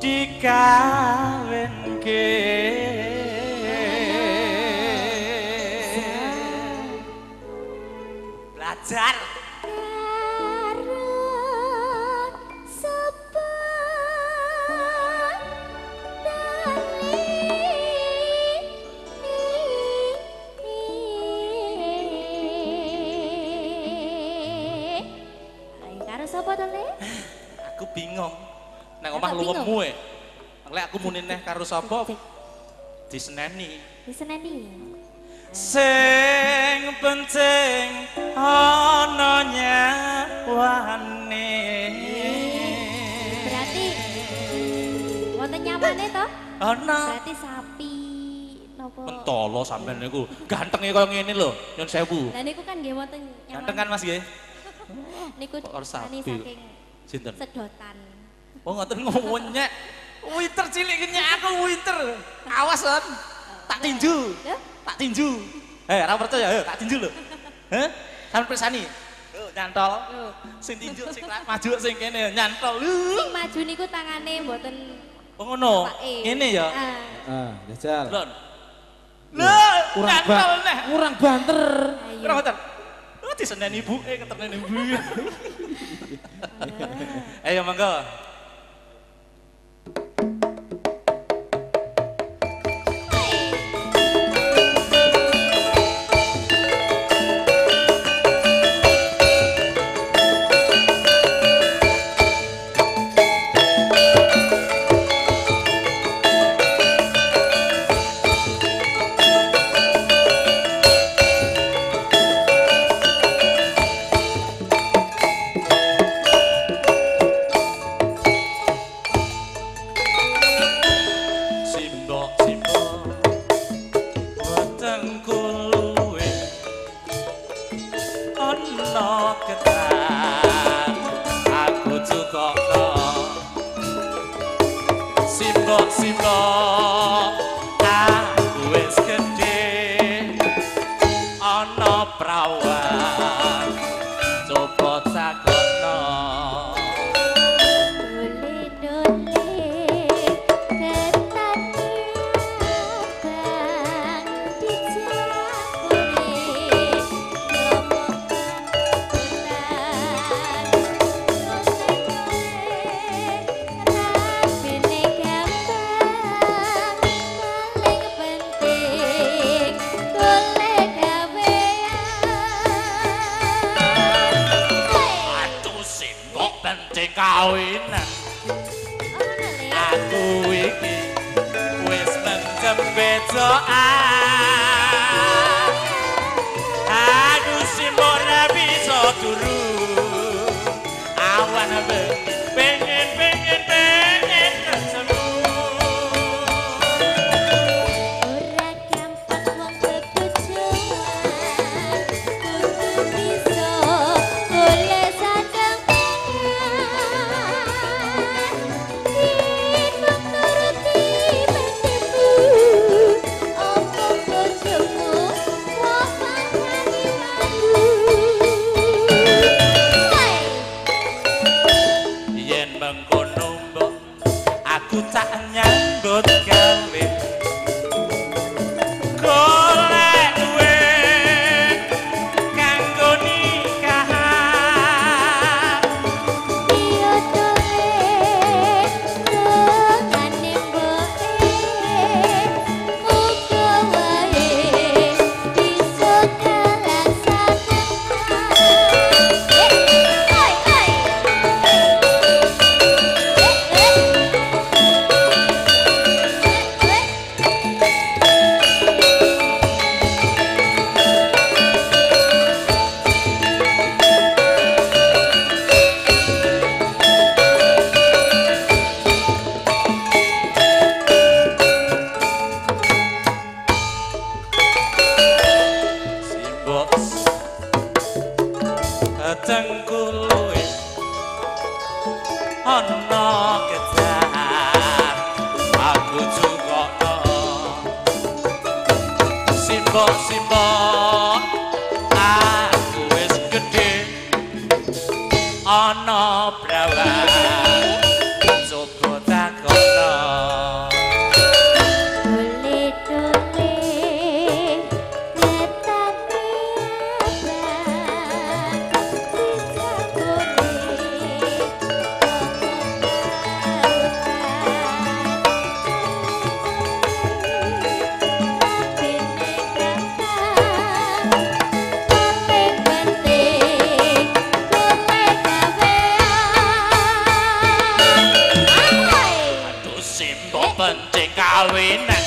dikawinke belajar aku bingung nek omah luwemu e lek aku muni neh karo sapa diseneni sing penting ana nyawane berarti wonten nyawane to ana berarti sapi napa mentolo sampean niku gantenge kaya ngene lho nyun sewu lha niku kan nggih wonten nyawane ganteng kan Mas nggih niku sapi saking sinten sedotan oh ngoten ngomongnya winter cilik nyek aku winter awas kan tak tinju ora percaya tak tinju lho heh sampeyan persani nyantol sing tinju sing maju sing kene nyantol sing maju niku tangane mboten oh ngono ngene ya jajal lho kurang banter diseneni ibuke ketenen ibu ayo monggo kawinan aku iki wis mencem bedoan aku simbok ra bisa turu awan pengen ketemu ora gampang wong bebujuan kudu bisa golek sadang aku tak nyambut gawe golek duit kanggo nikahan iya dole dongane mboke muga wae bisa tengkuluwe ana kejar aku cukokno simbok aku wis gedhe ana brawan coba takon kawinan